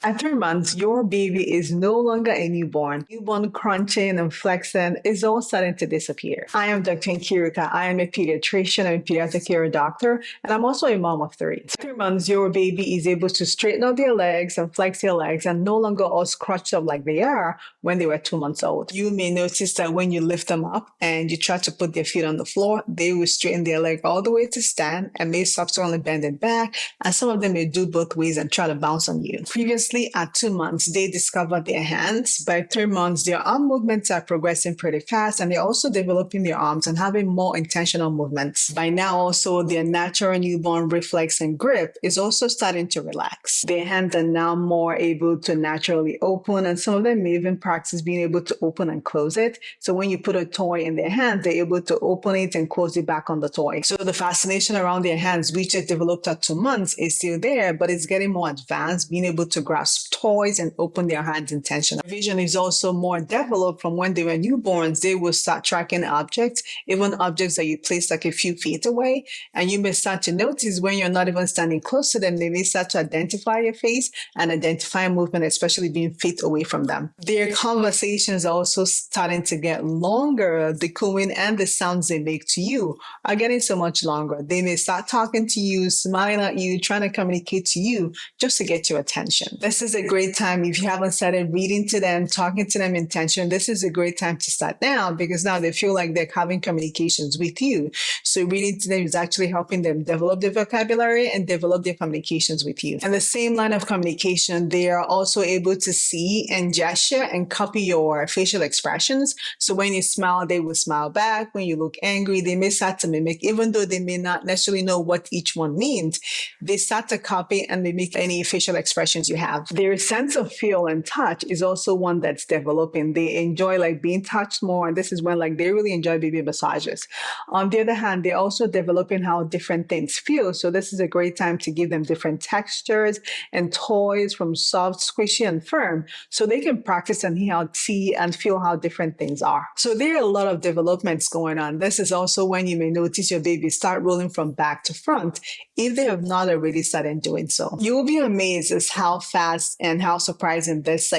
At 3 months, your baby is no longer a newborn. Newborn crunching and flexing is all starting to disappear. I am Dr. Nkirika. I am a pediatrician and pediatric care doctor, and I'm also a mom of three. At 3 months, your baby is able to straighten up their legs and flex their legs and no longer all scrunched up like they are when they were 2 months old. You may notice that when you lift them up and you try to put their feet on the floor, they will straighten their leg all the way to stand and may subsequently bend it back, and some of them may do both ways and try to bounce on you. Previously, at 2 months, they discovered their hands. By 3 months, their arm movements are progressing pretty fast, and they're also developing their arms and having more intentional movements. By now, also, their natural newborn reflex and grip is also starting to relax. Their hands are now more able to naturally open, and some of them may even practice being able to open and close it. So when you put a toy in their hand, they're able to open it and close it back on the toy. So the fascination around their hands, which is developed at 2 months, is still there, but it's getting more advanced, being able to grasp toys and open their hands intentionally. Vision is also more developed from when they were newborns. They will start tracking objects, even objects that you place like a few feet away. And you may start to notice when you're not even standing close to them, they may start to identify your face and identify movement, especially being feet away from them. Their conversations are also starting to get longer. The cooing and the sounds they make to you are getting so much longer. They may start talking to you, smiling at you, trying to communicate to you just to get your attention. This is a great time if you haven't started reading to them, talking to them intention. This is a great time to start now, because now they feel like they're having communications with you. So reading to them is actually helping them develop their vocabulary and develop their communications with you. And the same line of communication, they are also able to see and gesture and copy your facial expressions. So when you smile, they will smile back. When you look angry, they may start to mimic, even though they may not necessarily know what each one means. They start to copy and mimic any facial expressions you have. Their sense of feel and touch is also one that's developing. They enjoy like being touched more, and this is when like they really enjoy baby massages. On the other hand, they're also developing how different things feel. So this is a great time to give them different textures and toys, from soft, squishy, and firm, so they can practice and see and feel how different things are. So there are a lot of developments going on. This is also when you may notice your baby start rolling from back to front, if they have not already started doing so. You will be amazed as how fast and how surprising this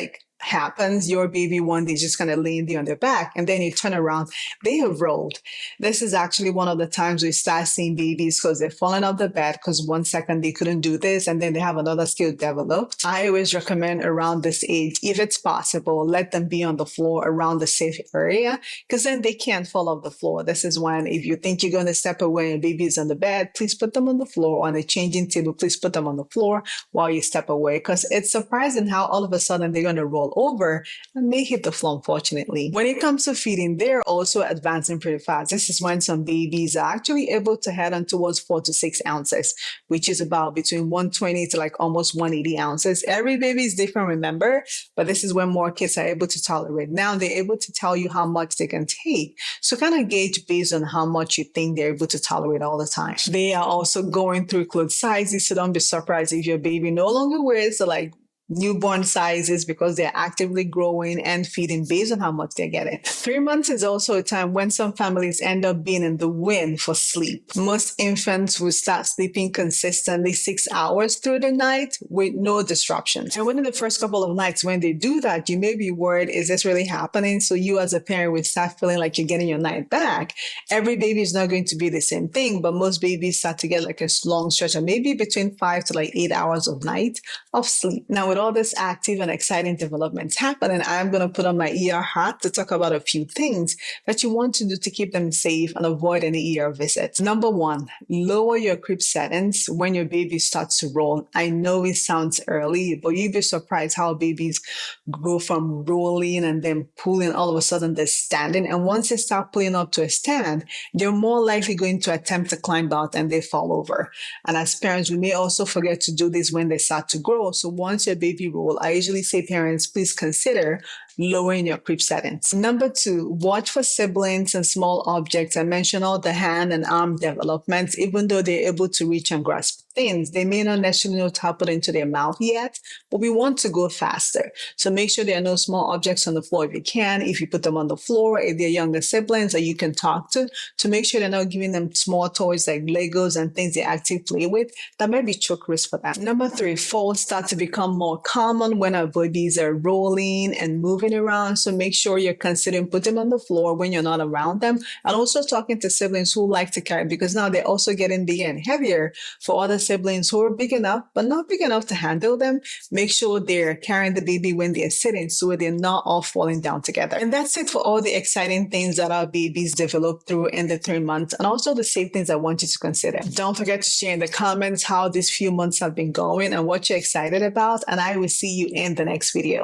happens. Your baby one day just kind of laying there on their back, and then you turn around, they have rolled. This is actually one of the times we start seeing babies because they're falling off the bed because 1 second they couldn't do this and then they have another skill developed. I always recommend around this age, if it's possible, let them be on the floor around the safe area, because then they can't fall off the floor. This is when, if you think you're going to step away and baby is on the bed, please put them on the floor. On a changing table, please put them on the floor while you step away, because it's surprising how all of a sudden they're going to roll over and may hit the floor, unfortunately. When it comes to feeding, they're also advancing pretty fast. This is when some babies are actually able to head on towards 4 to 6 ounces, which is about between 120 to like almost 180 ounces. Every baby is different, remember, but this is when more kids are able to tolerate. Now they're able to tell you how much they can take. So kind of gauge based on how much you think they're able to tolerate all the time. They are also going through clothes sizes, so don't be surprised if your baby no longer wears newborn sizes, because they're actively growing and feeding based on how much they're getting. 3 months is also a time when some families end up being in the wind for sleep. Most infants will start sleeping consistently 6 hours through the night with no disruptions. And within the first couple of nights when they do that, you may be worried, is this really happening? So you as a parent will start feeling like you're getting your night back. Every baby is not going to be the same thing, but most babies start to get like a long stretch of maybe between 5 to 8 hours of night of sleep. Now, with all this active and exciting developments happening, I'm going to put on my ER hat to talk about a few things that you want to do to keep them safe and avoid any ER visits. Number one, lower your crib settings when your baby starts to roll. I know it sounds early, but you'd be surprised how babies go from rolling and then pulling, all of a sudden they're standing. And once they start pulling up to a stand, they're more likely going to attempt to climb out and they fall over. And as parents, we may also forget to do this when they start to grow. So once your baby roll, I usually say, parents, please consider lowering your crib settings. Number two, watch for siblings and small objects. I mentioned all the hand and arm developments. Even though they're able to reach and grasp things, they may not necessarily know how to put it into their mouth yet, but we want to go faster. So make sure there are no small objects on the floor if you can. If you put them on the floor, if they're younger siblings that you can talk to make sure they're not giving them small toys like Legos and things they actually play with that might be choke risk for them. Number three, falls start to become more more common when our babies are rolling and moving around. So make sure you're considering putting them on the floor when you're not around them. And also talking to siblings who like to carry, because now they're also getting bigger and heavier. For other siblings who are big enough, but not big enough to handle them, make sure they're carrying the baby when they're sitting so they're not all falling down together. And that's it for all the exciting things that our babies develop through in the 3 months, and also the safe things I want you to consider. Don't forget to share in the comments how these few months have been going and what you're excited about, and I will see you in the next video.